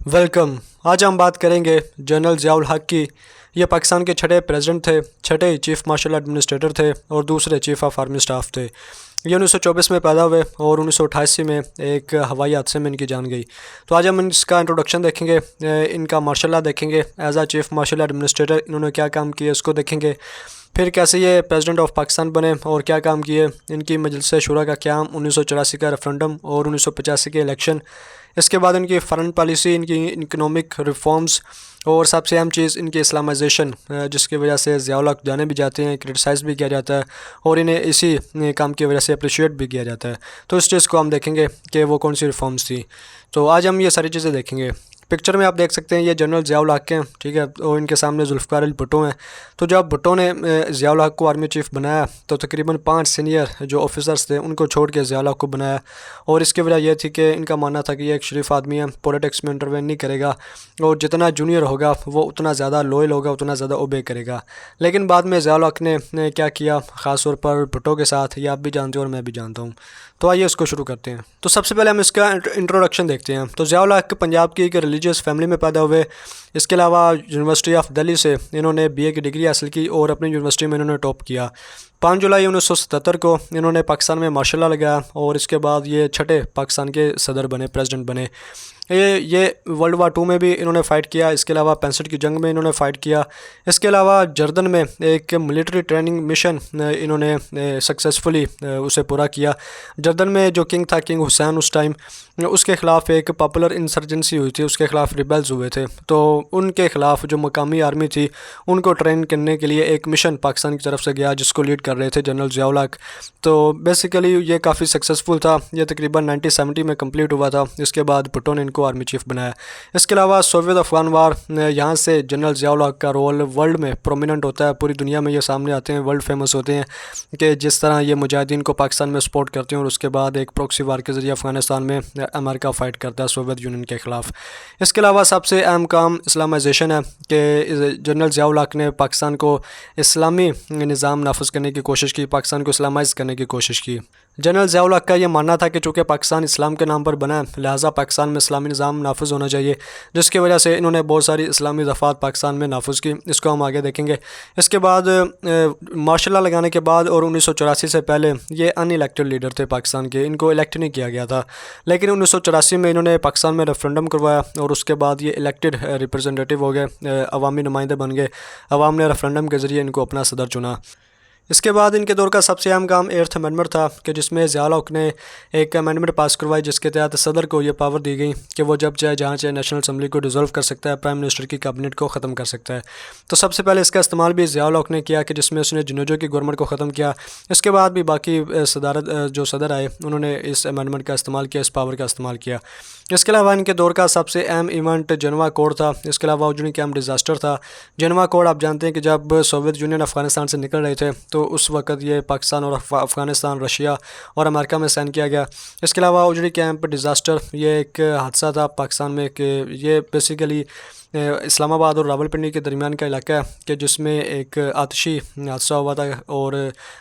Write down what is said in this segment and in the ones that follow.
Welcome. आज हम बात करेंगे जनरल ज़िया उल हक की। ये पाकिस्तान के छठे प्रेसिडेंट थे, छठे चीफ मार्शल एडमिनिस्ट्रेटर थे और दूसरे चीफ ऑफ आर्मी स्टाफ थे। ये 1924 में पैदा हुए और 1988 में एक हवाई हादसे में इनकी जान गई। तो आज हम इसका इंट्रोडक्शन देखेंगे, इनका मार्शल लॉ देखेंगे, एज आ चीफ मार्शल एडमिनिस्ट्रेटर इन्होंने क्या काम किए इसको देखेंगे। फिर कैसे ये प्रेसिडेंट ऑफ पाकिस्तान बने और क्या काम किए, इनकी मजलिस शूरा का क़याम, 1984 का रेफरेंडम और 1985 के इलेक्शन। इसके बाद इनकी फ़ॉरेन पॉलिसी, इनकी इकनॉमिक रिफॉर्म्स और सबसे अहम चीज़ इनकी इस्लामाइजेशन, जिसकी वजह से ज़िया उल हक जाने भी जाते हैं, क्रिटिसाइज़ भी किया जाता है और इन्हें इसी काम की वजह से अप्रिशिएट भी किया जाता है। तो इस चीज़ को हम देखेंगे कि वो कौन सी रिफॉर्म्स थी। तो आज हम ये सारी चीज़ें देखेंगे। पिक्चर में आप देख सकते हैं ये जनरल ज़िया उल हक हैं, ठीक है, और इनके सामने जुल्फ़िकार अली भुट्टो हैं। तो जब भुट्टो ने ज़िया उल हक को आर्मी चीफ़ बनाया तो तकरीबन 5 सीनियर जो ऑफिसर्स थे उनको छोड़ के ज़िया उल हक को बनाया। और इसकी वजह यह थी कि इनका मानना था कि ये एक शरीफ आदमी है, पॉलिटिक्स में इंटरवेन नहीं करेगा और जितना जूनियर होगा वो उतना ज़्यादा लॉयल होगा, उतना ज़्यादा ओबे करेगा। लेकिन बाद में ज़िया उल हक ने क्या किया, ख़ास तौर पर भुट्टो के साथ, ये आप भी जानते हो और मैं भी जानता हूँ। तो आइए इसको शुरू करते हैं। तो सबसे पहले हम इसका इंट्रोडक्शन देखते हैं। तो ज़िया उल हक पंजाब की एक रिलीजियस फैमिली में पैदा हुए। इसके अलावा यूनिवर्सिटी ऑफ दिल्ली से इन्होंने बीए की डिग्री हासिल की और अपनी यूनिवर्सिटी में इन्होंने टॉप किया। 5 जुलाई 1977 को इन्होंने पाकिस्तान में मार्शल लॉ लगाया और इसके बाद ये छठे पाकिस्तान के सदर बने, प्रेसिडेंट बने। ये वर्ल्ड वार 2 में भी इन्होंने फ़ाइट किया। इसके अलावा 65 की जंग में इन्होंने फ़ाइट किया। इसके अलावा जर्दन में एक मिलिट्री ट्रेनिंग मिशन इन्होंने सक्सेसफुली उसे पूरा किया। जर्दन में जो किंग था, किंग हुसैन, उस टाइम उसके ख़िलाफ़ एक पॉपुलर इंसर्जेंसी हुई थी, उसके ख़िलाफ़ रिबेल्स हुए थे। तो उनके ख़िलाफ़ जो मकामी आर्मी थी उनको ट्रेन करने के लिए एक मिशन पाकिस्तान की तरफ से गया जिसको लीड कर रहे थे जनरल ज़िया उल हक। तो बेसिकली ये काफ़ी सक्सेसफुल था। ये तकरीबन 1970 में कंप्लीट हुआ था। इसके बाद भुट्टो ने इनको आर्मी चीफ बनाया। इसके अलावा सोवियत अफगान वार, यहाँ से जनरल ज़िया उल हक का रोल वर्ल्ड में प्रोमिनेंट होता है, पूरी दुनिया में ये सामने आते हैं, वर्ल्ड फेमस होते हैं कि जिस तरह ये मुजाहिदीन को पाकिस्तान में सपोर्ट करते हैं और उसके बाद एक प्रॉक्सी वार के ज़रिए अफ़गानिस्तान में अमेरिका फ़ाइट करता है सोवियत यूनियन के ख़िलाफ़। इसके अलावा सबसे अहम काम इस्लामाइजेशन है कि जनरल ज़िया उल हक ने पाकिस्तान को इस्लामी निज़ाम नाफिज करने की कोशिश की, पाकिस्तान को इस्लामाइज़ करने की कोशिश की। जनरल ज़िया उल हक का ये मानना था कि चूँकि पाकिस्तान इस्लाम के नाम पर बना है, लिहाजा पाकिस्तान में इस्लामी निज़ाम नाफिज होना चाहिए, जिसकी वजह से इन्होंने बहुत सारी इस्लामी दफ़ात पाकिस्तान में नाफिज की। इसको हम आगे देखेंगे। इसके बाद मार्शल लॉ लगाने के बाद और 1984 से पहले ये अनइलेक्टेड लीडर थे पाकिस्तान के, इनको इलेक्ट नहीं किया गया था। लेकिन 1984 में इन्होंने पाकिस्तान में रेफरेंडम करवाया और उसके बाद ये इलेक्टेड रिप्रेजेंटेटिव हो गए, अवामी नुमाइंदे बन गए। अवाम ने रेफरेंडम के ज़रिए इनको अपना सदर चुना। इसके बाद इनके दौर का सबसे अहम काम 8th अमेंडमेंट था कि जिसमें ज़िया उल हक ने एक अमेंडमेंट पास करवाई जिसके तहत सदर को ये पावर दी गई कि वो जब चाहे जहाँ चाहे नेशनल असम्बली को डिसॉल्व कर सकता है, प्राइम मिनिस्टर की कैबिनेट को ख़त्म कर सकता है। तो सबसे पहले इसका इस्तेमाल भी ज़िया उल हक ने किया कि जिसमें उसने जुनेजो की गवर्नमेंट को ख़त्म किया। इसके बाद भी बाकी सदारत जो सदर आए उन्होंने इस अमेंडमेंट का इस्तेमाल किया, इस पावर का इस्तेमाल किया। इसके अलावा इनके दौर का सबसे अहम इवेंट जनवा कोड था। इसके अलावा उजनी कैम्प डिज़ास्टर था। जनवा कोड आप जानते हैं कि जब सोवियत यूनियन अफ़गानिस्तान से निकल रहे थे तो उस वक़्त ये पाकिस्तान और अफ़गानिस्तान, रशिया और अमेरिका में साइन किया गया। इसके अलावा उजनी कैम्प डिज़ास्टर ये एक हादसा था पाकिस्तान में कि ये बेसिकली इस्लामाबाद और रावलपिंडी के दरमियान का इलाका है कि जिसमें एक आतशी हादसा हुआ था और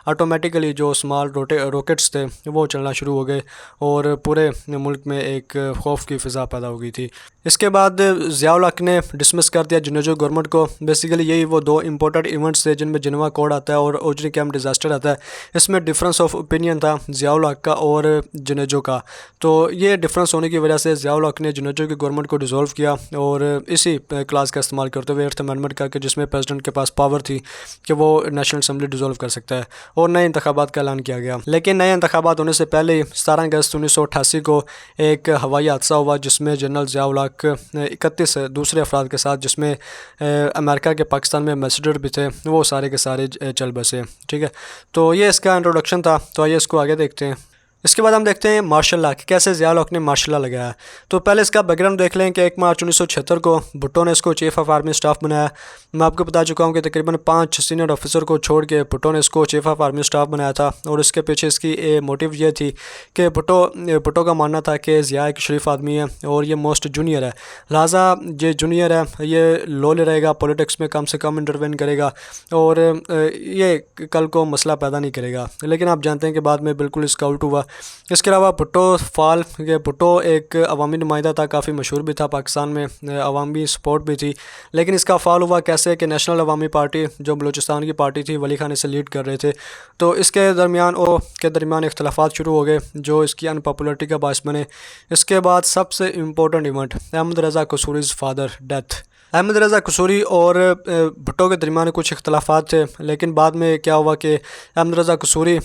ऑटोमेटिकली जो स्मॉल रॉकेट्स थे वो चलना शुरू हो गए और पूरे मुल्क में एक खौफ की फ़िज़ा पैदा हो गई थी। इसके बाद ज़िया उल हक ने डिसमिस कर दिया जुनेजो गवर्नमेंट को। बेसिकली यही वो दो इंपॉर्टेंट इवेंट्स थे जिनमें जनवा कोड आता है और उजनी कैम्प डिज़ास्टर आता है। इसमें डिफरेंस ऑफ ओपिनियन था ज़िया उल हक का और जुनेजो का। तो ये डिफरेंस होने की वजह से ज़िया उल हक ने जुनेजो की गवर्नमेंट को डिसॉल्व किया और इसी क्लास का इस्तेमाल करते हुए 8th अमेंडमेंट का कि जिसमें प्रेसिडेंट के पास पावर थी कि वो नेशनल असम्बली डिसॉल्व कर सकता है और नए इंतखाबात का ऐलान किया गया। लेकिन नए इंतखाबात होने से पहले 17 अगस्त 1988 को एक हवाई हादसा हुआ जिसमें जनरल ज़िया उल हक 31 दूसरे अफराद के साथ, जिसमें अमेरिका के पाकिस्तान में एम्बेसडर भी थे, वो सारे के सारे चल बसे। ठीक है, तो ये इसका इंट्रोडक्शन था। तो आइए इसको आगे देखते हैं। इसके बाद हम देखते हैं मार्शल लॉ कि कैसे ज़िया उल हक ने मार्शल लॉ लगाया। तो पहले इसका बैकग्राउंड देख लें कि 1 मार्च 1976 को भुट्टो ने इसको चीफ ऑफ आर्मी स्टाफ बनाया। मैं आपको बता चुका हूँ कि तकरीबन 5 सीनियर ऑफिसर को छोड़ के भुट्टो ने इसको चीफ ऑफ आर्मी स्टाफ बनाया था और इसके पीछे इसकी मोटिव ये थी कि भुट्टो का मानना था कि ज़िया एक शरीफ आदमी है और ये मोस्ट जूनियर है, लिहाजा ये जूनियर है, ये लॉयल रहेगा, पॉलिटिक्स में कम से कम इंटरवेन करेगा और ये कल को मसला पैदा नहीं करेगा। लेकिन आप जानते हैं कि बाद में बिल्कुल इसका उल्ट हुआ इसके अलावा भुट्टो एक अवामी नुमाइंदा था, काफ़ी मशहूर भी था पाकिस्तान में, अवामी सपोर्ट भी थी। लेकिन इसका फ़ाल हुआ कैसे कि नेशनल अवामी पार्टी जो बलूचिस्तान की पार्टी थी, वली खान इसे लीड कर रहे थे, तो इसके दरमियान इख्तलाफात शुरू हो गए जो इसकी अनपॉपुलरिटी का बायस बने। इसके बाद सबसे इम्पोर्टेंट इवेंट, अहमद रज़ा कसूरीज़ फादर डेथ। अहमद रज़ा कसूरी और भुट्टो के दरमियान कुछ इख्तलाफात थे, लेकिन बाद में क्या हुआ कि अहमद रज़ा कसूरी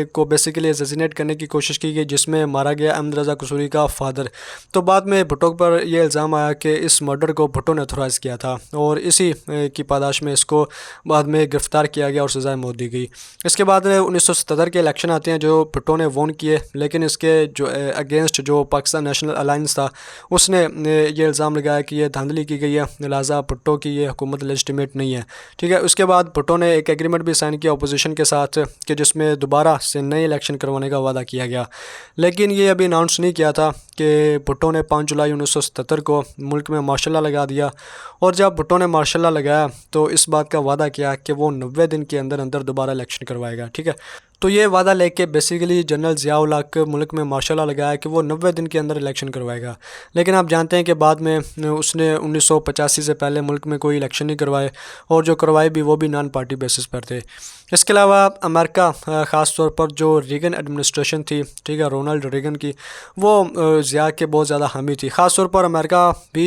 को बेसिकली असैसिनेट करने की कोशिश की गई, जिसमें मारा गया अहमद रज़ा कसूरी का फादर। तो बाद में भुट्टो पर यह इल्ज़ाम आया कि इस मर्डर को भुट्टो ने ऑथराइज़ किया था, और इसी की पादाश में इसको बाद में गिरफ़्तार किया गया और सज़ाए मौत दी गई। इसके बाद 1977 के इलेक्शन आते हैं जो भुट्टो ने वोन किए, लेकिन इसके जो अगेंस्ट जो पाकिस्तान नेशनल अलायंस था उसने ये इल्ज़ाम लगाया कि यह धांधली की गई है, लिहाजा भुट्टो की ये हुकूमत लेजिटिमेट नहीं है। ठीक है, उसके बाद भुट्टो ने एक एग्रीमेंट भी साइन किया अपोजिशन के साथ कि जिसमें दोबारा से नए इलेक्शन करवाने का वादा किया गया, लेकिन ये अभी अनाउंस नहीं किया था कि भुट्टो ने 5 जुलाई 1977 को मुल्क में मार्शल लॉ लगा दिया। और जब भुट्टो ने मार्शल लॉ लगाया तो इस बात का वादा किया कि वो 90 दिन के अंदर अंदर दोबारा इलेक्शन करवाएगा। ठीक है, तो ये वादा लेके बेसिकली जनरल ज़ियाउल हक मुल्क में मार्शल लॉ लगाया कि वो 90 दिन के अंदर इलेक्शन करवाएगा। लेकिन आप जानते हैं कि बाद में उसने 1985 से पहले मुल्क में कोई इलेक्शन नहीं करवाए, और जो करवाए भी वो भी नॉन पार्टी बेसिस पर थे। इसके अलावा अमेरिका ख़ास तौर पर जो रीगन एडमिनिस्ट्रेशन थी, ठीक है, रोनाल्ड रीगन की, वो ज़िया के बहुत ज़्यादा हामी थी। ख़ास तौर पर अमेरिका भी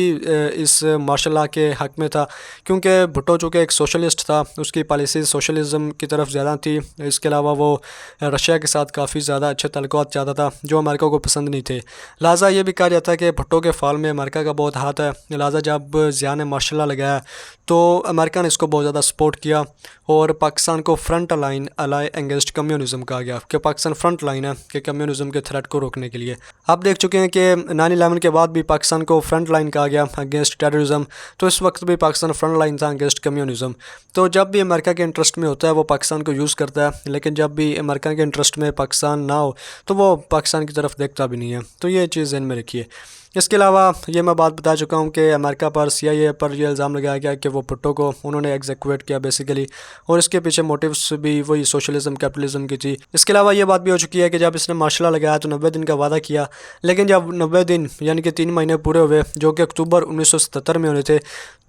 इस मार्शल लॉ के हक़ में था, क्योंकि भुट्टो चूँकि एक सोशलिस्ट था, उसकी पॉलिसी सोशलिज़म की तरफ ज़्यादा थी। इसके अलावा वो रशिया के साथ काफ़ी ज़्यादा अच्छे तल्लुकात चाहता था जो अमेरिका को पसंद नहीं थे। लिहाजा ये भी कहा जाता है कि भुट्टो के फ़ाल में अमेरिका का बहुत हाथ है। लिहाजा जब ज़िया ने मार्शल लॉ लगाया तो अमेरिका ने इसको बहुत ज़्यादा सपोर्ट किया, और पाकिस्तान को front line ally against communism कहा गया कि पाकिस्तान फ्रंट लाइन है कि कम्युनिज़म के थ्रेट को रोकने के लिए। आप देख चुके हैं कि 9/11 के बाद भी पाकिस्तान को फ्रंट लाइन कहा गया अगेंस्ट टेररिज्म, तो इस वक्त भी पाकिस्तान फ्रंट लाइन था अगेंस्ट कम्युनिज़म। तो जब भी अमेरिका के इंटरेस्ट में होता है वो पाकिस्तान को यूज़ करता है, लेकिन जब भी अमेरिका के इंटरेस्ट में पाकिस्तान ना हो तो वो पाकिस्तान की तरफ देखता भी नहीं है। तो ये चीज़ ज़हन में रखिए। इसके अलावा ये मैं बात बता चुका हूँ कि अमेरिका पर CIA पर यह इल्ज़ाम लगाया गया कि वो भुट्टो को उन्होंने एग्जीक्यूट किया बेसिकली, और इसके पीछे मोटिव्स भी वही सोशलिज्म कैपिटलिज्म की थी। इसके अलावा ये बात भी हो चुकी है कि जब इसने मार्शल लॉ लगाया तो 90 दिन का वादा किया, लेकिन जब 90 दिन यानी कि 3 महीने पूरे हुए जो कि अक्टूबर 1977 में होने थे,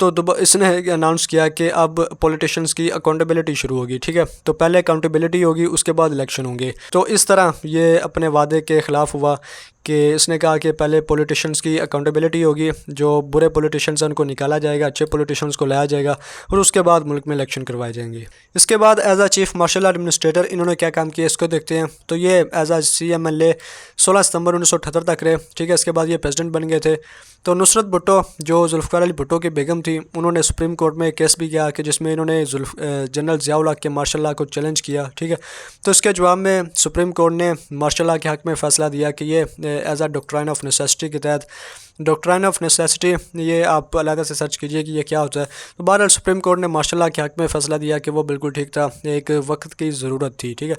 तो इसने अनाउंस किया कि अब पॉलिटिशियंस की अकाउंटेबिलिटी शुरू होगी। ठीक है, तो पहले अकाउंटेबिलिटी होगी, उसके बाद इलेक्शन होंगे। तो इस तरह ये अपने वादे के ख़िलाफ़ हुआ कि इसने कहा कि पहले पॉलिटिशियंस की अकाउंटेबिलिटी होगी, जो बुरे पॉलिटिशियंस हैं उनको निकाला जाएगा, अच्छे पॉलिटिशियंस को लाया जाएगा, और उसके बाद मुल्क में इलेक्शन करवाए जाएंगे। इसके बाद एज आ चीफ मार्शल एडमिनिस्ट्रेटर इन्होंने क्या काम किया इसको देखते हैं। तो ये एज आ CMLA 16 सितंबर 1978 तक रहे। ठीक है, इसके बाद ये प्रेसिडेंट बन गए थे। तो नुसरत भुट्टो जो जुल्फ़िकार अली भुट्टो की बेगम थी, उन्होंने सुप्रीम कोर्ट में केस भी किया कि जिसमें इन्होंने जनरल ज़ियाउल हक के मार्शल लॉ को चैलेंज किया। ठीक है, तो इसके जवाब में सुप्रीम कोर्ट ने मार्शल लॉ के हक़ में फ़ैसला दिया कि ये as a doctrine of necessity के तहत, डॉक्ट्राइन ऑफ नेसेसिटी ये आप अलग से सर्च कीजिए कि ये क्या होता है। तो बहरहाल सुप्रीम कोर्ट ने मार्शल लॉ के हक़ में फ़ैसला दिया कि वो बिल्कुल ठीक था, एक वक्त की ज़रूरत थी। ठीक है,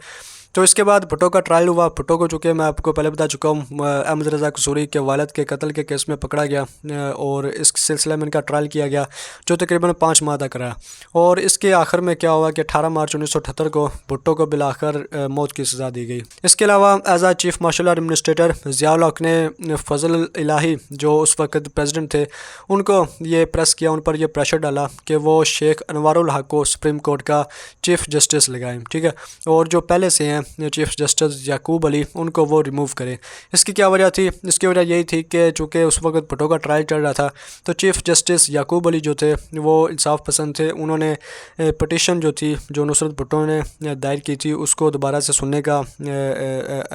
तो इसके बाद भुट्टो का ट्रायल हुआ। भुट्टो को चूँकि मैं आपको पहले बता चुका हूँ अहमद रज़ा कसूरी के वालिद के कत्ल के केस में पकड़ा गया, और इस सिलसिले में इनका ट्रायल किया गया जो तकरीबन 5 माह तक रहा। और इसके आखिर में क्या हुआ कि 18 मार्च 1978 को भुट्टो को बिलाखिर मौत की सज़ा दी गई। इसके अलावा एज आ चीफ मार्शल एडमिनिस्ट्रेटर ज़ियाउल हक ने फजल इलाही जो उस वक्त प्रेसिडेंट थे उनको ये प्रेस किया, उन पर यह प्रेशर डाला कि वो शेख अनवारुल हक को सुप्रीम कोर्ट का चीफ जस्टिस लगाएं। ठीक है, और जो पहले से हैं चीफ जस्टिस याकूब अली उनको वो रिमूव करें। इसकी क्या वजह थी? इसकी वजह यही थी कि चूँकि उस वक्त भुट्टो का ट्रायल चल रहा था, तो चीफ जस्टिस याकूब अली जो थे वो इंसाफ पसंद थे। उन्होंने पटिशन जो थी जो नुसरत भुट्टो ने दायर की थी उसको दोबारा से सुनने का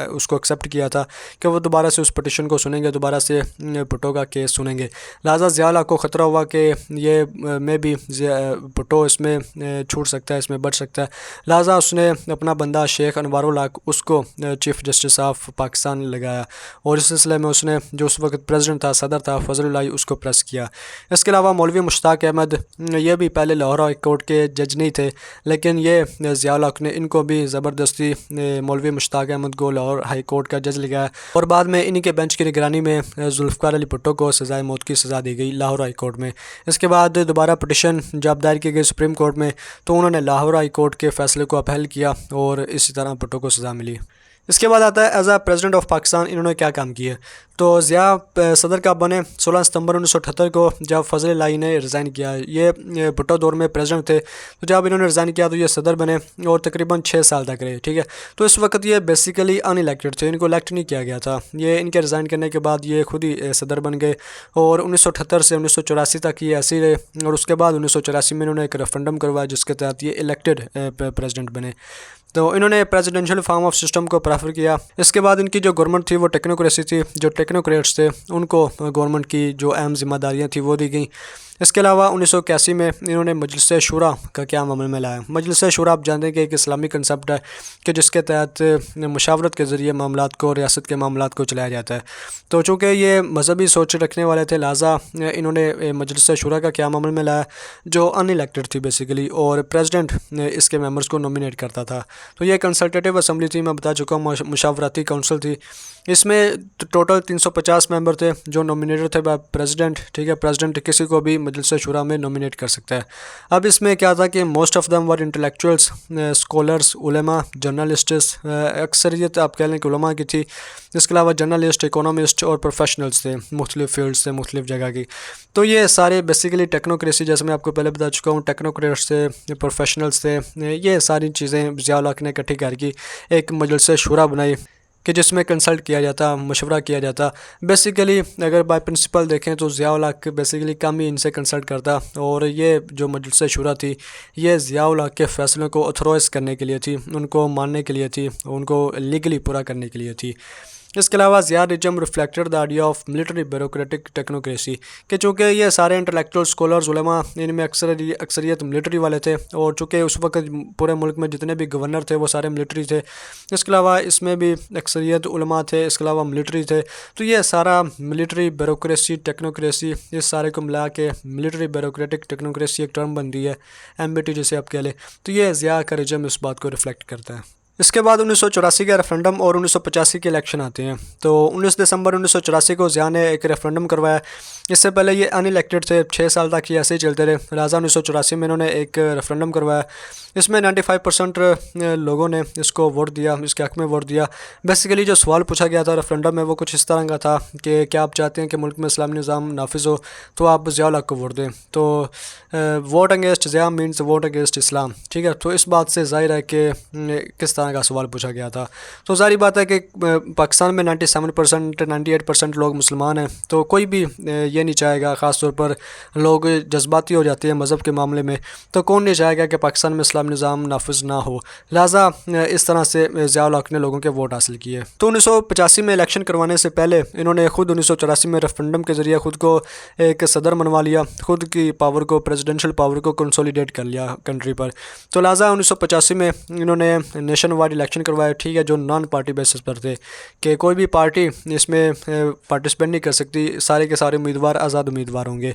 उसको एक्सेप्ट किया था कि वो दोबारा से उस पटिशन को सुनेंगे, दोबारा से भुट्टो का केस सुनेंगे। लिहाजा ज़ियाउल हक को ख़तरा हुआ कि ये में भी भुट्टो इसमें छूट सकता है, इसमें बच सकता है। लिहाजा उसने अपना बंदा शेख अनवारुल हक उसको चीफ जस्टिस ऑफ पाकिस्तान लगाया, और इस सिलसिले में उसने जो उस वक्त प्रेसिडेंट था, सदर था फजल इलाही, उसको प्रेस किया। इसके अलावा मौलवी मुश्ताक अहमद ये भी पहले लाहौर हाई कोर्ट के जज नहीं थे, लेकिन ये ज़ियाउल हक ने इनको भी ज़बरदस्ती मौलवी मुश्ताक अहमद को लाहौर हाई कोर्ट का जज लगाया, और बाद में इन्हीं के बेंच की निगरानी में जुल्फ़िकार अली भुट्टो को सज़ाए मौत की सज़ा दी गई लाहौर हाई कोर्ट में। इसके बाद दोबारा पटिशन जब दायर की गई सुप्रीम कोर्ट में, तो उन्होंने लाहौर हाई कोर्ट के फ़ैसले को अपहेल किया और इसी तरह भुट्टो को सज़ा मिली। इसके बाद आता है as a president of Pakistan इन्होंने क्या काम किया। तो ज़िया सदर कब बने 16 सितंबर 1978 को, जब फजल इलाही ने रिज़ाइन किया। ये भुट्टो दौर में प्रेसिडेंट थे, तो जब इन्होंने रिज़ाइन किया तो ये सदर बने और तकरीबन 6 साल तक रहे। ठीक है, तो इस वक्त ये बेसिकली अनइलेक्टेड थे, इनको इलेक्ट नहीं किया गया था। ये इनके रिज़ाइन करने के बाद ये खुद ही सदर बन गए और 1978 से 1984 तक ये ऐसे ही रहे और उसके बाद 1984 में इन्होंने एक रेफरेंडम करवाया जिसके तहत ये इलेक्टेड प्रेसिडेंट बने। तो इन्होंने प्रेसिडेंशियल फॉर्म ऑफ सिस्टम को प्रेफर किया। इसके बाद इनकी जो गवर्नमेंट थी वो टेक्नोक्रेसी थी, जो टेक्नोक्रेट्स थे उनको गवर्नमेंट की जो अहम जिम्मेदारियाँ थी वो दी गई। इसके अलावा 1981 में इन्होंने मजलिस शूरा का क़याम अमल में लाया। मजलिस शूरा आप जानते हैं कि एक इस्लामी कंसेप्ट है कि जिसके तहत मुशावरत के ज़रिए मामलात को, रियासत के मामलात को चलाया जाता है। तो चूँकि ये मजहबी सोच रखने वाले थे, लिहाजा इन्होंने मजलिस शूरा का क़याम अमल में लाया जो अनइलेक्टेड थी बेसिकली, और प्रेसिडेंट इसके मेंबर्स को नॉमिनेट करता था। तो ये कंसल्टेटिव असम्बली थी, मैं बता चुका हूँ, मुशावरती काउंसिल थी। इसमें टोटल 350 मेंबर थे जो नॉमिनेटेड थे बाय प्रेसिडेंट। ठीक है, प्रेसिडेंट किसी को भी मजलिस शूरा में नॉमिनेट कर सकता है। अब इसमें क्या था कि most of them were intellectuals, scholars, उलेमा, जर्नलिस्ट्स, अक्सरियत आप कह लें कि उलेमा की थी। इसके अलावा जर्नलिस्ट, इकोनॉमिस्ट और प्रोफेशनल्स थे, मुख्तलिफ फील्ड्स से, मुख्तलिफ जगह की। तो ये सारे बेसिकली टेक्नोक्रेसी, जैसे मैं आपको पहले बता चुका हूँ, टेक्नोक्रेट्स थे, प्रोफेशनल्स थे, ये सारी चीज़ें ज़िया उल हक ने इकट्ठी करके एक मजलिस शूरा बनाई कि जिसमें कंसल्ट किया जाता, मशवरा किया जाता। बेसिकली अगर बाय प्रिंसिपल देखें तो ज़िया उल हक बेसिकली कम ही इनसे कंसल्ट करता, और ये जो मजलिस शूरा थी ये ज़िया उल हक के फ़ैसलों को ऑथराइज़ करने के लिए थी, उनको मानने के लिए थी, उनको लीगली पूरा करने के लिए थी। इसके अलावा Zia regime reflected the idea of military bureaucratic technocracy कि चूँकि ये सारे इंटेलेक्चुअल स्कॉलर्स, उलेमा, इनमें अक्सरियत मिलिट्री वाले थे, और चूँकि उस वक्त पूरे मुल्क में जितने भी गवर्नर थे वो सारे मिलिट्री थे। इसके अलावा इसमें भी अक्सरियत उलेमा थे, इसके अलावा मिलिट्री थे। तो ये सारा मिलिट्री ब्यूरोक्रेसी, टेक्नोक्रेसी, इस सारे को मिला के मिलिट्री ब्यूरोक्रेटिक टेक्नोक्रेसी एक टर्म बनती है, MBT जिसे आप कह लें। तो ये ज़िया का रिजम इस बात को रिफ्लेक्ट करता है। इसके बाद 1984 का रेफरेंडम और 1985 के इलेक्शन आते हैं। तो 19 दिसंबर 1984 को ज़िया ने एक रेफरेंडम करवाया। इससे पहले ये अनइलेक्टेड थे, 6 साल तक ये ऐसे ही चलते रहे। लिहाजा 1984 में इन्होंने एक रेफरेंडम करवाया। इसमें 95% लोगों ने इसको वोट दिया, इसके हक़ में वोट दिया। बेसिकली जो सवाल पूछा गया था रेफरेंडम में वो कुछ इस तरह का था कि क्या आप चाहते हैं कि मुल्क में इस्लामी निज़ाम नाफिज हो, तो आप ज़िया उल हक को वोट दें। तो vote against Zia means vote against Islam. ठीक है, तो इस बात से ज़ाहिर है कि किस तरह का सवाल पूछा गया था। तो ज़ाहिर बात है कि पाकिस्तान में 97% 98% लोग मुसलमान हैं, तो कोई भी ये नहीं चाहेगा, ख़ास तौर पर लोग जज्बाती हो जाते हैं मज़हब के मामले में, तो कौन नहीं चाहेगा कि पाकिस्तान में इस्लामी निज़ाम नाफिज ना हो। लिहाजा इस तरह से ज़िया उल हक ने लोगों के वोट हासिल किए। तो 1985 में इलेक्शन करवाने से पहले इन्होंने खुद 1984 में रेफरेंडम के ज़रिए ख़ुद को एक सदर मनवा लिया, खुद की पावर को, प्रेसिडेंशियल पावर को कंसोलिडेट कर लिया कंट्री पर। तो लिहाजा 1985 में इन्होंने नेशन वाइड इलेक्शन करवाए। ठीक है, जो नॉन पार्टी बेसिस पर थे कि कोई भी पार्टी इसमें पार्टिसिपेट नहीं कर सकती, सारे के सारे उम्मीदवार आज़ाद उम्मीदवार होंगे।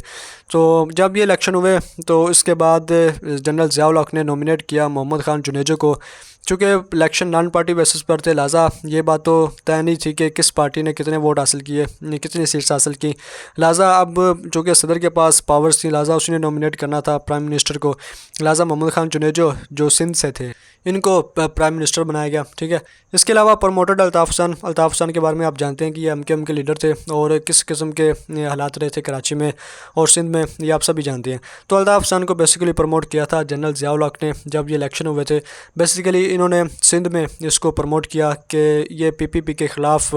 तो जब ये इलेक्शन हुए तो इसके बाद जनरल ज़िया उल हक ने नॉमिनेट किया मोहम्मद ख़ान जुनेजो को। चूँकि इलेक्शन नॉन पार्टी बेसिस पर थे, लिहाजा ये बात तो तय नहीं थी कि किस पार्टी ने कितने वोट हासिल किए, कितनी सीट्स हासिल की। लिहाजा अब चूँकि सदर के पास पावर्स थी, लिहाजा उसने नॉमिनेट करना था प्राइम मिनिस्टर को। लिहाजा मोहम्मद ख़ान जुनेजो जो सिंध से थे, इनको प्राइम मिनिस्टर बनाया गया। ठीक है, इसके अलावा प्रमोटेड अल्ताफ़ हुसैन के बारे में आप जानते हैं कि ये MKM के लीडर थे और किस किस्म के हालात रहे थे कराची में और सिंध में, ये आप सभी जानते हैं। तो अल्ताफ़ हुसैन को बेसिकली प्रमोट किया था जनरल ज़िया उल हक ने जब ये इलेक्शन हुए थे। बेसिकली इन्होंने सिंध में इसको प्रमोट किया कि ये PPP के ख़िलाफ़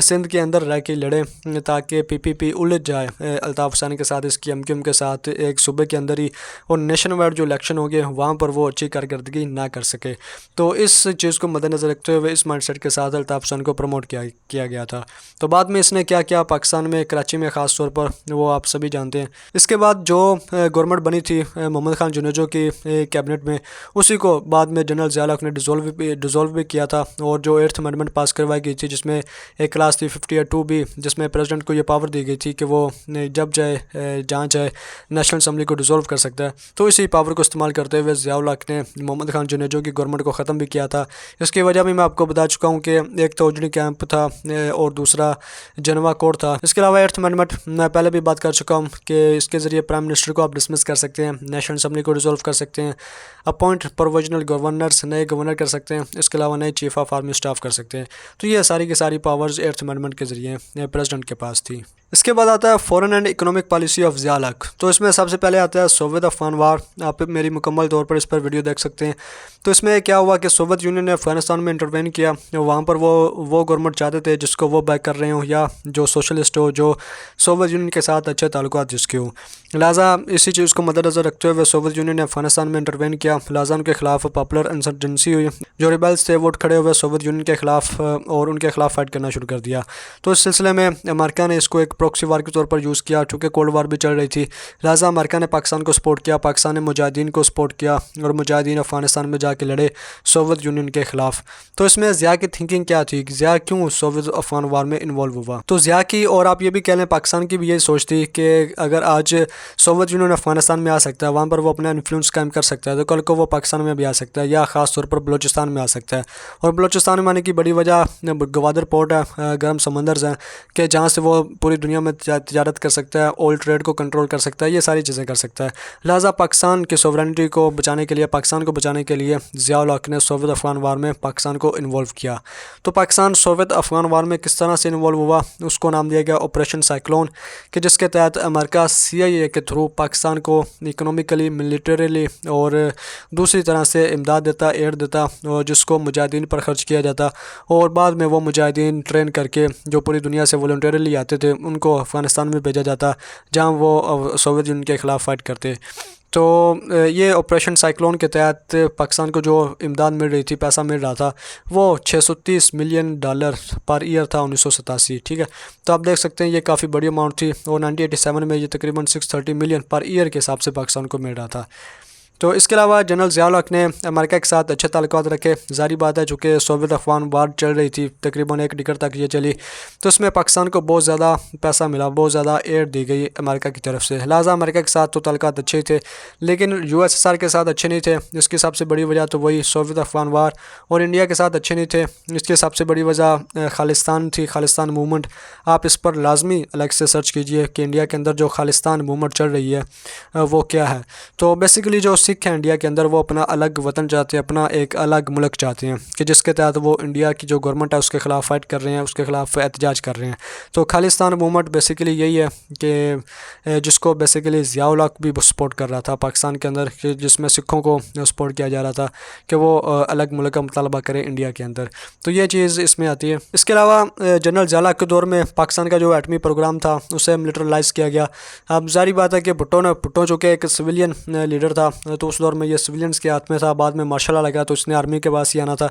सिंध के अंदर रह के लड़े ताकि PPP उलझ जाए अल्ताफ़ हुसैन के साथ, इसकी MKM के साथ एक सूबे के अंदर ही, और नेशन वाइड जो इलेक्शन हो गए वहाँ पर वो अच्छी कारकर्दगी ना कर सके। तो इस चीज़ को मद्देनज़र रखते हुए इस माइंडसेट के साथ अल्ताफ़ हुसैन को प्रमोट किया गया था। तो बाद में इसने क्या किया पाकिस्तान में, कराची में ख़ास तौर पर, वो आप सभी जानते हैं। इसके बाद जो गवर्नमेंट बनी थी मोहम्मद ख़ान जुनेजो की कैबिनेट में, उसी को बाद में जनरल ज़िया उल हक ने डिज़ोल्व भी किया था, और जो 8th अमेंडमेंट पास करवाई गई थी जिसमें एक क्लास थी 50(2)B, जिसमें प्रेसिडेंट को ये पावर दी गई थी कि वो जब चाहे जहाँ चाहे नेशनल असम्बली को डिज़ोल्व कर सकता है। तो इसी पावर को इस्तेमाल करते हुए ज़िया उल हक ने मोहम्मद ख़ान जुनेजो की गवर्नमेंट को ख़त्म भी किया था। इसकी वजह भी मैं आपको बता चुका हूँ कि एक तो उजड़ी कैंप था और दूसरा जनवा कोड था। इसके अलावा 8th अमेंडमेंट मैं पहले भी बात कर चुका हूँ कि इसके ज़रिए प्राइम मिनिस्टर को आप डिसमिस कर सकते हैं, नेशनल असम्बली को डिसॉल्व कर सकते हैं, अपॉइंट प्रोविजनल गवर्नर्स नए गवर्नर कर सकते हैं, इसके अलावा नए चीफ ऑफ आर्मी स्टाफ कर सकते हैं। तो ये सारी की सारी पावर्स 8th अमेंडमेंट के ज़रिए प्रेसिडेंट के पास थी। इसके बाद आता है foreign and economic policy of Zia Haq. तो इसमें सबसे पहले आता है सोवियत अफगान वार। आप मेरी मुकम्मल तौर पर इस पर वीडियो देख सकते हैं। तो इसमें क्या हुआ कि सोवियत यूनियन ने अफगानिस्तान में इंटरवेन किया। वहाँ पर वो गवर्नमेंट चाहते थे जिसको वो बैक कर रहे हो या जो सोशलिस्ट हो, जो सोवियत यूनियन के साथ अच्छे ताल्लुकात जिसके हो। लिहाजा इसी चीज़ को मद्देनज़र रखते हुए सोवियत यूनियन ने अफगानिस्तान में इंटरवेन किया। लिहाजा उनके खिलाफ पॉपुलर इंसर्जेंसी हुई। जो रिबेल्स थे वो खड़े हुए सोवियत यूनियन के खिलाफ और उनके खिलाफ फाइट करना शुरू कर दिया। तो इस सिलसिले में अमेरिका ने इसको एक प्रॉक्सी वार के तौर पर यूज़ किया। चूँकि कोल्ड वार भी चल रही थी, लिहाजा अमेरिका ने पाकिस्तान को सपोर्ट किया, पाकिस्तान ने मुजाहिदीन को सपोर्ट किया और मुजाहिदीन अफगानिस्तान में जाके लड़े सोवियत यूनियन के ख़िलाफ़। तो इसमें ज़िया की थिंकिंग क्या थी, ज़िया क्यों सोवियत अफगान वार में इन्वॉल्व हुआ? तो ज़िया की और आप ये भी कह लें पाकिस्तान की भी यही सोच थी कि अगर आज सोवियत यूनियन अफगानिस्तान में आ सकता है, वहाँ पर वो अपना इन्फ्लुएंस कायम कर सकता है, तो कल को वो पाकिस्तान में भी आ सकता है या ख़ास तौर पर बलूचिस्तान में आ सकता है। और बलूचिस्तान में आने की बड़ी वजह गवादर पोर्ट है, गर्म समंदर हैं कि जहाँ से वो पूरी दुनिया में तजारत कर सकता है, ऑयल ट्रेड को कंट्रोल कर सकता है, ये सारी चीज़ें कर सकता है। लिहाजा पाकिस्तान की सोवरेनिटी को बचाने के लिए, पाकिस्तान को बचाने के लिए ज़िया उल हक ने सोवियत अफगान वार में पाकिस्तान को इन्वॉल्व किया। तो पाकिस्तान सोवियत अफगान वार में किस तरह से इन्वॉल्व हुआ, उसको नाम दिया गया ऑपरेशन साइक्लोन, कि जिसके तहत अमेरिका CIA के थ्रू पाकिस्तान को इकोनॉमिकली, मिलिटरीली और दूसरी तरह से इमदाद देता, एड देता, और जिसको मुजाहिदीन पर ख़र्च किया जाता। और बाद में वो मुजाहिदीन ट्रेन करके जो पूरी दुनिया से वॉलंटरीली आते थे उनको अफ़गानिस्तान में भेजा जाता, जहाँ वो सोवियत यूनियन के ख़िलाफ़ फ़ाइट करते। तो ये ऑपरेशन साइक्लोन के तहत पाकिस्तान को जो इमदाद मिल रही थी, पैसा मिल रहा था, वो $630 मिलियन पर ईयर था 1987। ठीक है, तो आप देख सकते हैं ये काफ़ी बड़ी अमाउंट थी और 1987 में ये तकरीबन 630 मिलियन पर ईयर के हिसाब से पाकिस्तान को मिल रहा था। तो इसके अलावा जनरल ज़िया उल हक ने अमेरिका के साथ अच्छे ताल्लुकात रखे। ज़ाहिर बात है चूँकि सोवियत अफगान वार चल रही थी, तकरीबन 1 डिकेड तक ये चली, तो इसमें पाकिस्तान को बहुत ज़्यादा पैसा मिला, बहुत ज़्यादा एड दी गई अमेरिका की तरफ से। लिहाजा अमेरिका के साथ तो ताल्लुकात अच्छे ही थे, लेकिन USSR के साथ अच्छे नहीं थे। इसकी सबसे बड़ी वजह तो वही सोवियत अफगान वार। और इंडिया के साथ अच्छे नहीं थे, इसकी सबसे बड़ी वजह खालिस्तान थी, खालिस्तान मूवमेंट। आप इस पर लाजमी अलग से सर्च कीजिए कि इंडिया के अंदर जो खालिस्तान मूवमेंट चल रही है वो क्या है। तो बेसिकली जो सिख हैं इंडिया के अंदर, वो अपना अलग वतन चाहते हैं, अपना एक अलग मुल्क चाहते हैं, कि जिसके तहत वो इंडिया की जो गवर्नमेंट है उसके ख़िलाफ़ फ़ाइट कर रहे हैं, उसके ख़िलाफ़ एहतजाज कर रहे हैं। तो खालिस्तान मूवमेंट बेसिकली यही है कि जिसको बेसिकली ज़िया उल हक भी सपोर्ट कर रहा था पाकिस्तान के अंदर, कि जिसमें सिखों को सपोर्ट किया जा रहा था कि वो अलग मुल्क का मुतालबा करें इंडिया के अंदर। तो ये चीज़ इसमें आती है। इसके अलावा जनरल ज़िया उल हक के दौर में पाकिस्तान का जो एटमी प्रोग्राम था उसे मिलिटरलाइज़ किया गया। अब जारी बात है कि भुट्टो जो कि एक सिविलियन लीडर था, तो उस दौर में ये सिविलियंस के हाथ में था, बाद में मार्शल लॉ लगा तो उसने आर्मी के पास ही आना था।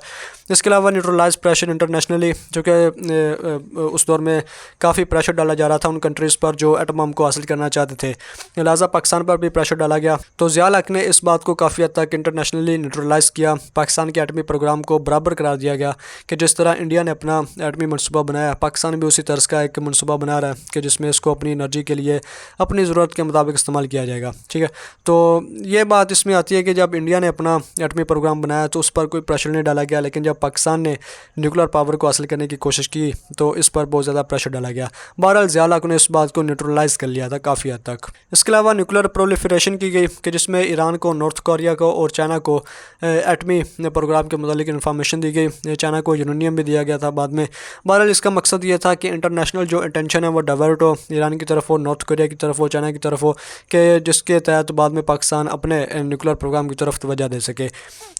इसके अलावा न्यूट्रलाइज प्रेशर इंटरनेशनली, जो कि उस दौर में काफ़ी प्रेशर डाला जा रहा था उन कंट्रीज़ पर जो एटम बम को हासिल करना चाहते थे, लिहाजा पाकिस्तान पर भी प्रेशर डाला गया। तो ज़िया उल हक ने इस बात को काफ़ी हद तक इंटरनेशनली न्यूट्रलाइज़ किया, पाकिस्तान के एटमी प्रोग्राम को बराबर करार दिया गया कि जिस तरह इंडिया ने अपना एटमी मनसूबा बनाया, पाकिस्तान भी उसी तर्ज का एक मनसूबा बना रहा है कि जिसमें इसको अपनी एनर्जी के लिए अपनी ज़रूरत के मुताबिक इस्तेमाल किया जाएगा। ठीक है, तो ये बात इसमें आती है कि जब इंडिया ने अपना एटमी प्रोग्राम बनाया तो उस पर कोई प्रेशर नहीं डाला गया, लेकिन जब पाकिस्तान ने न्यूक्लियर पावर को हासिल करने की कोशिश की तो इस पर बहुत ज़्यादा प्रेशर डाला गया। बहरहाल ज़िया उल हक ने इस बात को न्यूट्रलाइज़ कर लिया था काफ़ी हद तक। इसके अलावा न्यूक्लियर प्रोलिफरेशन की गई कि जिसमें ईरान को, नॉर्थ कोरिया को और चाइना को एटमी प्रोग्राम के मुतालिक इन्फॉर्मेशन दी गई। चाइना को यूरेनियम भी दिया गया था बाद में। बहरहाल इसका मकसद ये था कि इंटरनेशनल जो अटेंशन है वो डाइवर्ट हो, ईरान की तरफ हो, नॉर्थ कोरिया की तरफ हो, चाइना की तरफ हो, कि जिसके तहत बाद में पाकिस्तान अपने न्यूक्लियर प्रोग्राम की तरफ तवज्जो दे सके।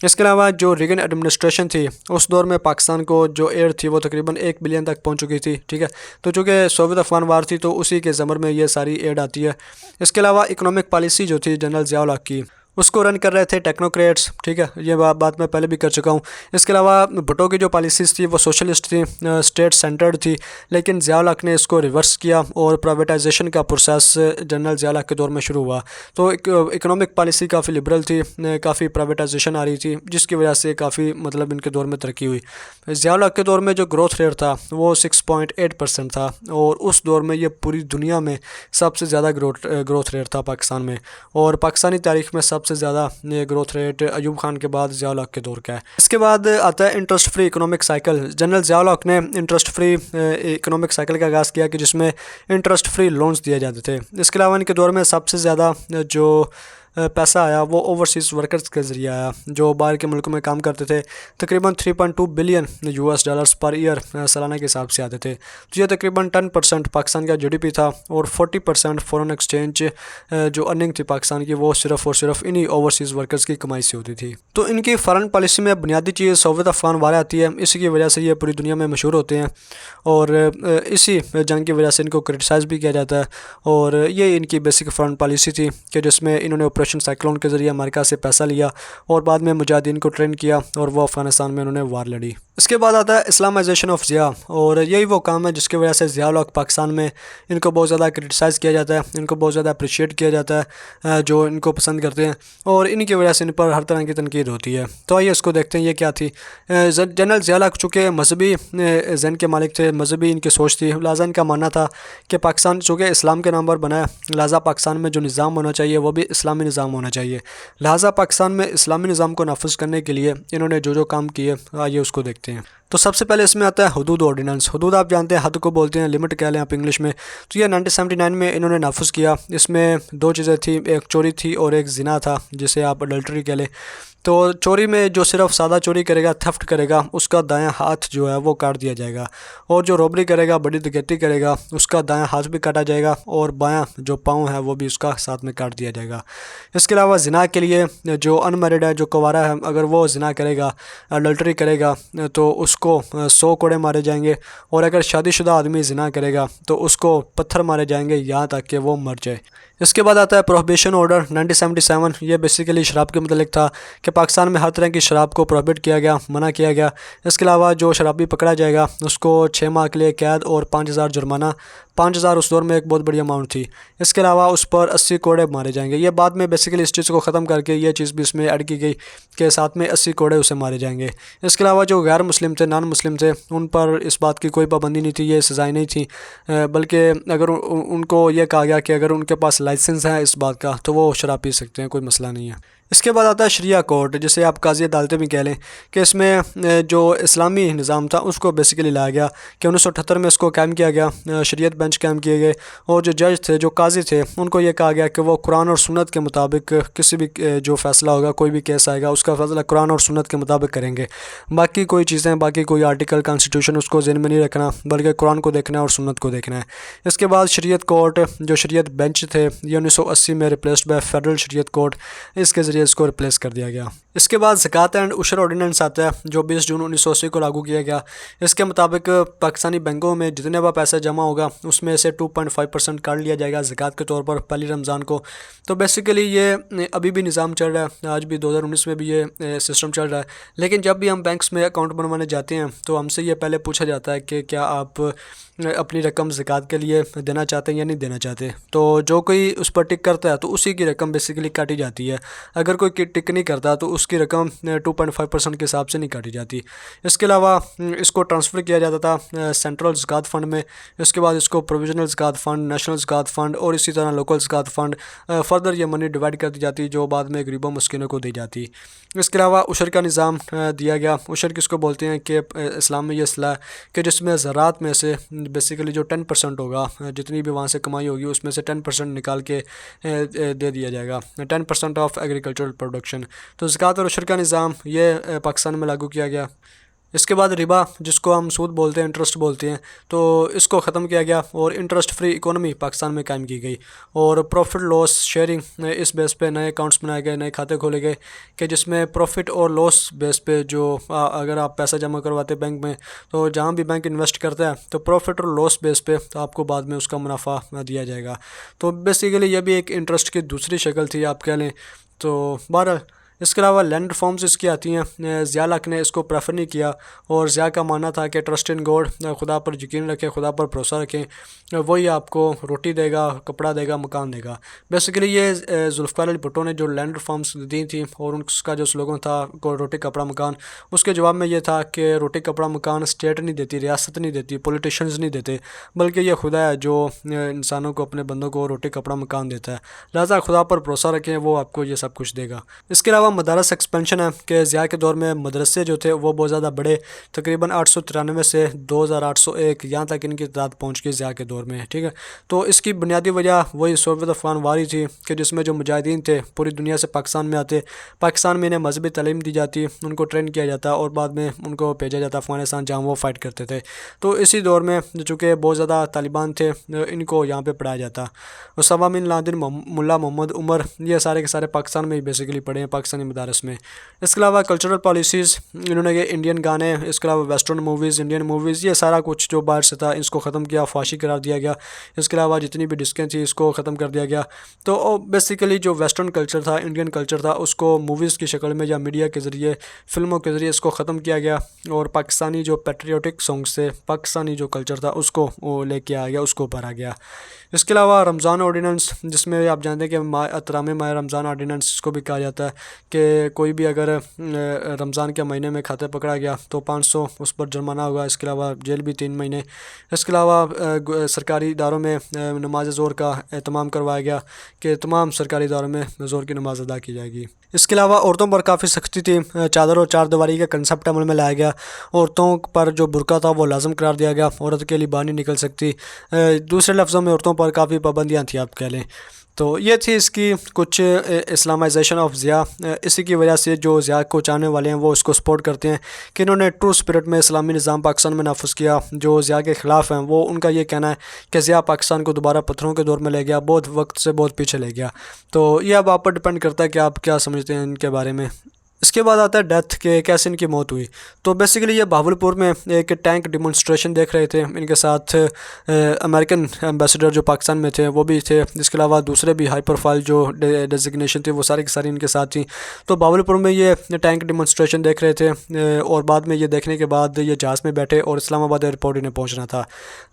इसके अलावा जो रीगन एडमिनिस्ट्रेशन थी उस दौर में पाकिस्तान को जो एड थी वो तकरीबन 1 बिलियन तक पहुंच चुकी थी। ठीक है, तो चूँकि सोवियत अफगान वार थी तो उसी के ज़मर में ये सारी एड आती है। इसके अलावा इकोनॉमिक पॉलिसी जो थी जनरल ज़िया उल हक की, उसको रन कर रहे थे टेक्नोक्रेट्स। ठीक है, ये बात मैं पहले भी कर चुका हूँ। इसके अलावा भुट्टो की जो पॉलिसीज़ थी वो सोशलिस्ट थी, स्टेट सेंटर्ड थी, लेकिन ज़िया उल हक ने इसको रिवर्स किया और प्राइवेटाइजेशन का प्रोसेस जनरल ज़िया उल हक के दौर में शुरू हुआ। तो इकोनॉमिक पॉलिसी काफ़ी लिबरल थी, काफ़ी प्राइवेटाइजेशन आ रही थी, जिसकी वजह से काफ़ी मतलब इनके दौर में तरक्की हुई। ज़िया उल हक के दौर में जो ग्रोथ रेट था वो 6.8% था और उस दौर में ये पूरी दुनिया में सबसे ज़्यादा ग्रोथ रेट था पाकिस्तान में। और पाकिस्तानी तारीख में सबसे सबसे ज़्यादा ग्रोथ रेट अयूब खान के बाद ज़िया उल हक के दौर का है। इसके बाद आता है interest free economic cycle. General Zia ul Haq ने इंटरेस्ट फ्री इकोनॉमिक साइकिल का आगाज़ किया कि जिसमें इंटरेस्ट फ्री लोन्स दिए जाते थे। इसके अलावा इनके दौर में सबसे ज़्यादा जो पैसा आया वो ओवरसीज़ वर्कर्स के ज़रिए आया जो बाहर के मुल्कों में काम करते थे। तकरीबन 3.2 billion US dollars per year सालाना के हिसाब से आते थे। तो ये तकरीबन 10% पाकिस्तान का जीडीपी था और 40% फ़ॉरेन एक्सचेंज जो अर्निंग थी पाकिस्तान की वो सिर्फ़ और सिर्फ इन्हीं ओवरसीज़ वर्कर्स की कमाई से होती थी। तो इनकी फ़ॉरेन पॉलिसी में बुनियादी चीज़ सोवियत अफ़गान वार आती है, इसी की वजह से ये पूरी दुनिया में मशहूर होते हैं और इसी जंग की वजह से इनको क्रिटिसाइज़ भी किया जाता है। और ये इनकी बेसिक फ़ॉरेन पॉलिसी थी कि जिसमें इन्होंने ऑपरेशन साइक्लोन के ज़रिए अमेरिका से पैसा लिया और बाद में मुजाहिदीन को ट्रेन किया और वो अफ़गानिस्तान में उन्होंने वार लड़ी। इसके बाद आता है इस्लामाइजेशन ऑफ ज़िया, और यही वो काम है जिसकी वजह से ज़िया उल हक पाकिस्तान में इनको बहुत ज़्यादा क्रिटिसाइज़ किया जाता है, इनको बहुत ज़्यादा अप्रिशिएट किया जाता है, जो इनको पसंद करते हैं और इनकी वजह से इन पर हर तरह की तनकीद होती है। तो आइए इसको देखते हैं ये क्या थी। जनरल ज़िया उल हक चूँकि मजहबी ज़हन के मालिक थे, मजहबी इनकी सोच थी, लिहाजा इनका मानना था कि पाकिस्तान चूँकि इस्लाम के नाम पर बना है, लिहाजा पाकिस्तान में जो निज़ाम होना चाहिए वो भी इस्लामी निज़ाम होना चाहिए। लिहाजा पाकिस्तान में इस्लामी निज़ाम को नाफिज करने के लिए इन्होंने जो जो काम किए आइए उसको देखते हैं। तो सबसे पहले इसमें आता है हुदूद ऑर्डिनेंस। हुदूद आप जानते हैं हद को बोलते हैं, लिमिट कह लें आप इंग्लिश में। तो ये 1979 में इन्होंने नाफिज किया। इसमें दो चीज़ें थी, एक चोरी थी और एक जिना था जिसे आप अडल्ट्री कह लें। तो चोरी में जो सिर्फ सादा चोरी करेगा, थेफ्ट करेगा, उसका दायां हाथ जो है वो काट दिया जाएगा, और जो रॉबरी करेगा, बड़ी डकैती करेगा, उसका दायां हाथ भी काटा जाएगा और बायां जो पाँव है वो भी उसका साथ में काट दिया जाएगा। इसके अलावा जिना के लिए जो अनमैरिड है, जो कुंवारा है, अगर वो जिना करेगा, अडल्ट्री करेगा तो उसको 100 कोड़े मारे जाएंगे, और अगर शादीशुदा आदमी जिना करेगा तो उसको पत्थर मारे जाएंगे यहाँ तक कि वो मर जाए। इसके बाद आता है प्रोहिबिशन ऑर्डर 1977। ये बेसिकली शराब के मतलब था कि पाकिस्तान में हर तरह की शराब को प्रोहिबिट किया गया, मना किया गया। इसके अलावा जो शराबी पकड़ा जाएगा उसको 6 माह के लिए कैद और 5000 जुर्माना। 5000 उस दौर में एक बहुत बड़ी अमाउंट थी। इसके अलावा उस पर 80 कोड़े मारे जाएंगे। ये बाद में बेसिकली इस चीज़ को ख़त्म करके ये चीज़ भी इसमें ऐड की गई कि साथ में 80 कोड़े उसे मारे जाएंगे। इसके अलावा जो गैर मुस्लिम थे, नॉन मुस्लिम थे, उन पर इस बात की कोई पाबंदी नहीं थी, ये सज़ाएँ नहीं थी, बल्कि अगर उनको ये कहा गया कि अगर उनके पास लाइसेंस है इस बात का तो वो शराब पी सकते हैं, कोई मसला नहीं है। इसके बाद आता है शरिया कोर्ट, जिसे आप काज़ी अदालतें भी कह लें, कि इसमें जो इस्लामी निज़ाम था उसको बेसिकली लाया गया कि 1978 में इसको कायम किया गया, शरीयत बेंच कायम किए गए, और जो जज थे, जो काजी थे, उनको ये कहा गया कि वो कुरान और सुन्नत के मुताबिक किसी भी जो फ़ैसला होगा, कोई भी केस आएगा, उसका फ़ैसला कुरान और सुन्नत के मुताबिक करेंगे। बाकी कोई चीज़ें, बाकी कोई आर्टिकल कॉन्स्टिट्यूशन उसको ज़हन में नहीं रखना, बल्कि कुरान को देखना है और सुन्नत को देखना है। इसके बाद शरीयत कोर्ट, जो शरीयत बेंच थे, ये 1980 में रिप्लेस्ड बाय फेडरल शरीयत कोर्ट, इसके ज़रिए इसको रिप्लेस कर दिया गया। इसके बाद ज़कात एंड उशर ऑर्डिनेंस आता है जो 20 जून 1980 को लागू किया गया। इसके मुताबिक पाकिस्तानी बैंकों में जितने बार पैसा जमा होगा उसमें से 2.5% काट लिया जाएगा ज़कात के तौर पर पहली रमज़ान को। तो बेसिकली ये अभी भी निज़ाम चल रहा है, आज भी 2019 में भी ये सिस्टम चल रहा है। लेकिन जब भी हम बैंक्स में अकाउंट बनवाने जाते हैं तो हमसे ये पहले पूछा जाता है कि क्या आप अपनी रकम ज़कात के लिए देना चाहते हैं या नहीं देना चाहते। तो जो कोई उस पर टिक करता है तो उसी की रकम बेसिकली काटी जाती है। अगर कोई टिक नहीं करता तो उसकी रकम 2.5% के हिसाब से नहीं काटी जाती। इसके अलावा इसको ट्रांसफ़र किया जाता था सेंट्रल ज़कात फ़ंड में। इसके बाद इसको प्रोविजनल ज़कात फ़ंड, नेशनल ज़कात फ़ंड और इसी तरह लोकल ज़कात फ़ंड, फर्दर ये मनी डिवाइड कर दी जाती जो बाद में गरीबों मस्किनों को दी जाती। इसके अलावा उशर का निज़ाम दिया गया। उशर किसको बोलते हैं कि इस्लाम में ये असला है कि जिसमें ज़रात में से बेसिकली जो 10% होगा, जितनी भी वहाँ से कमाई होगी उसमें से 10% निकाल के दे दिया जाएगा, 10% ऑफ एग्रीकल्चरल प्रोडक्शन। तो ज़कात और उशर का निज़ाम ये पाकिस्तान में लागू किया गया। इसके बाद रिबा, जिसको हम सूद बोलते हैं, इंटरेस्ट बोलते हैं, तो इसको ख़त्म किया गया और इंटरेस्ट फ्री इकोनॉमी पाकिस्तान में कायम की गई। और प्रॉफिट लॉस शेयरिंग इस बेस पे नए अकाउंट्स बनाए गए, नए खाते खोले गए कि जिसमें प्रॉफिट और लॉस बेस पे जो अगर आप पैसा जमा करवाते बैंक में तो जहाँ भी बैंक इन्वेस्ट करता है तो प्रॉफिट और लॉस बेस पे तो आपको बाद में उसका मुनाफा दिया जाएगा। तो बेसिकली ये भी एक इंटरेस्ट की दूसरी शक्ल थी आप कह लें। तो बहरहाल इसके अलावा लैंड रिफॉर्म्स इसकी आती हैं। ज़िया हक ने इसको प्रेफर नहीं किया और ज़िया का मानना था कि ट्रस्ट इन गॉड, खुदा पर यकीन रखें, खुदा पर भरोसा रखें, वही आपको रोटी देगा, कपड़ा देगा, मकान देगा। बेसिकली ये जुल्फ़िकार अली भुट्टो ने जो लैंड रिफॉर्म्स दी थी और उसका जो स्लोगन था को रोटी कपड़ा मकान, उसके जवाब में ये था कि रोटी कपड़ा मकान स्टेट नहीं देती, रियासत नहीं देती, पॉलिटिशियंस नहीं देते, बल्कि ये खुदा है जो इंसानों को, अपने बंदों को रोटी कपड़ा मकान देता है। लिहाजा खुदा पर भरोसा रखें, वो आपको ये सब कुछ देगा। इसके अलावा मदारस एक्सपेंशन है कि ज़िया के दौर में मदरसे जो थे वो बहुत ज़्यादा बड़े, तकरीबन 893 से 2801 यहाँ तक इनकी तादाद पहुँच गई ज़िया के दौर में, ठीक है। तो इसकी बुनियादी वजह वही सोवियत अफगान वार ही थी कि जिसमें जो मुजाहिदीन थे पूरी दुनिया से पाकिस्तान में आते, पाकिस्तान में इन्हें मजहबी तालीम दी जाती, उनको ट्रेन किया जाता और बाद में उनको भेजा जाता अफ़गानिस्तान जहाँ वो फ़ाइट करते थे। तो इसी दौर में चूँकि बहुत ज़्यादा तालिबान थे, इनको यहाँ पे पढ़ाया जाता। उसामा बिन लादेन, मुल्ला मोहम्मद उमर, ये सारे के सारे पाकिस्तान में ही बेसिकली पढ़े हैं, पाकिस्तानी मदारस में। इसके अलावा कल्चरल पॉलिसीज़, इन्होंने ये इंडियन गाने, इसके अलावा वेस्टर्न मूवीज़, इंडियन मूवीज़, ये सारा कुछ जो बाहर से था इसको ख़त्म किया, फाशी करार दिया गया। इसके अलावा जितनी भी डिस्कें थी इसको ख़त्म कर दिया गया। तो बेसिकली जो वेस्टर्न कल्चर था, इंडियन कल्चर था, उसको मूवीज़ की शक्ल में या मीडिया के ज़रिए, फ़िल्मों के ज़रिए इसको ख़त्म किया गया और पाकिस्तानी जो पैट्रियोटिक सॉन्ग्स थे, पाकिस्तानी जो कल्चर था उसको वो लेके आ गया, उसको ऊपर आ गया। इसके अलावा रमज़ान ऑर्डिनेंस, जिसमें आप जानते हैं कि एहतराम माह रमज़ान ऑर्डिनेंस इसको भी कहा जाता है कि कोई भी अगर रमज़ान के महीने में खाता पकड़ा गया तो 500 उस पर जुर्माना होगा। इसके अलावा जेल भी 3 महीने। इसके अलावा सरकारी इदारों में नमाज ज़ोर का एहतमाम करवाया गया कि तमाम सरकारी इदारों में ज़ोर की नमाज़ अदा की जाएगी। इसके अलावा औरतों पर काफ़ी सख्ती थी, चादर और चार दीवारी का कंसेप्ट अमल में लाया गया। औरतों पर जो बुर्का था वो लाजम करार दिया गया, औरत के लिए बाहर नहीं निकल सकती। दूसरे लफ्ज़ों में औरतों पर काफ़ी पाबंदियाँ थी, आप कह लें। तो ये थी इसकी कुछ इस्लामाइजेशन ऑफ ज़िया। इसी की वजह से जो ज़िया को चाहने वाले हैं वो इसको सपोर्ट करते हैं कि इन्होंने ट्रू स्पिरिट में इस्लामी निज़ाम पाकिस्तान में नाफिज़ किया। जो ज़िया के ख़िलाफ़ हैं वो, उनका ये कहना है कि ज़िया पाकिस्तान को दोबारा पत्थरों के दौर में ले गया, बहुत वक्त से बहुत पीछे ले गया। तो ये अब आप पर डिपेंड करता है कि आप क्या समझते हैं इनके बारे में। इसके बाद आता है डेथ के कैसे इनकी मौत हुई। तो बेसिकली ये बहावलपुर में एक टैंक डिमॉन्स्ट्रेशन देख रहे थे, इनके साथ अमेरिकन एम्बेसडर जो पाकिस्तान में थे वो भी थे। इसके अलावा दूसरे भी हाई प्रोफाइल जो डेजिग्नेशन थे वो सारी की सारी इनके साथ थी। तो बहावलपुर में ये टैंक डिमॉन्स्ट्रेशन देख रहे थे और बाद में ये देखने के बाद ये जहाज़ में बैठे और इस्लामाबाद एयरपोर्ट इन्हें पहुँचना था।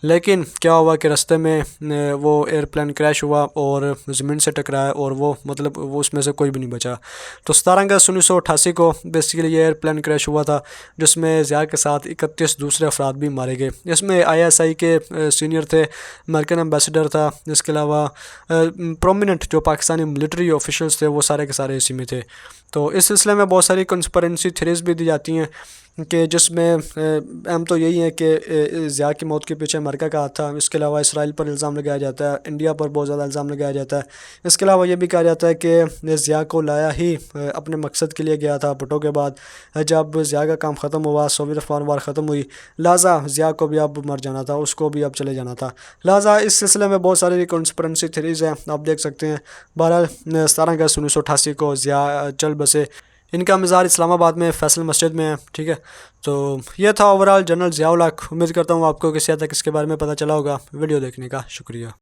लेकिन क्या हुआ कि रास्ते में वो एयरप्लेन क्रैश हुआ और ज़मीन से टकराया और वो मतलब वो उसमें से कोई भी नहीं बचा। तो 17 अगस्त 1988 को बेसिकली ये एयरप्लेन क्रैश हुआ था, जिसमें ज़िया के साथ 31 दूसरे अफराद भी मारे गए। इसमें ISI के सीनियर थे, अमेरिकन एम्बेसडर था, इसके अलावा प्रोमिनेंट जो पाकिस्तानी मिलिट्री ऑफिशियल्स थे वो सारे के सारे इसी में थे। तो इस सिलसिले में बहुत सारी कंस्पिरेसी थ्योरीज भी दी जाती हैं कि जिसमें अहम तो यही है कि ज़िया की मौत के पीछे अमेरिका का हाथ था। इसके अलावा इसराइल पर इल्ज़ाम लगाया जाता है, इंडिया पर बहुत ज़्यादा इल्ज़ाम लगाया जाता है। इसके अलावा ये भी कहा जाता है कि ज़िया को लाया ही अपने मकसद के लिए गया था भुट्टो के बाद। जब ज़िया का काम ख़त्म हुआ, सोवियत अफगान वार ख़त्म हुई, लिहाजा ज़िया को भी अब मर जाना था, उसको भी अब चले जाना था। लिहाजा इस सिलसिले में बहुत सारी कंस्पिरेसी थ्योरीज़ हैं, आप देख सकते हैं। 17 अगस्त 1988 को ज़िया चल बसे। इनका मज़ार इस्लामाबाद में फैसल मस्जिद में है, ठीक है। तो ये था ओवरऑल जनरल ज़िया उल हक। उम्मीद करता हूँ आपको किसी हद तक इसके बारे में पता चला होगा। वीडियो देखने का शुक्रिया।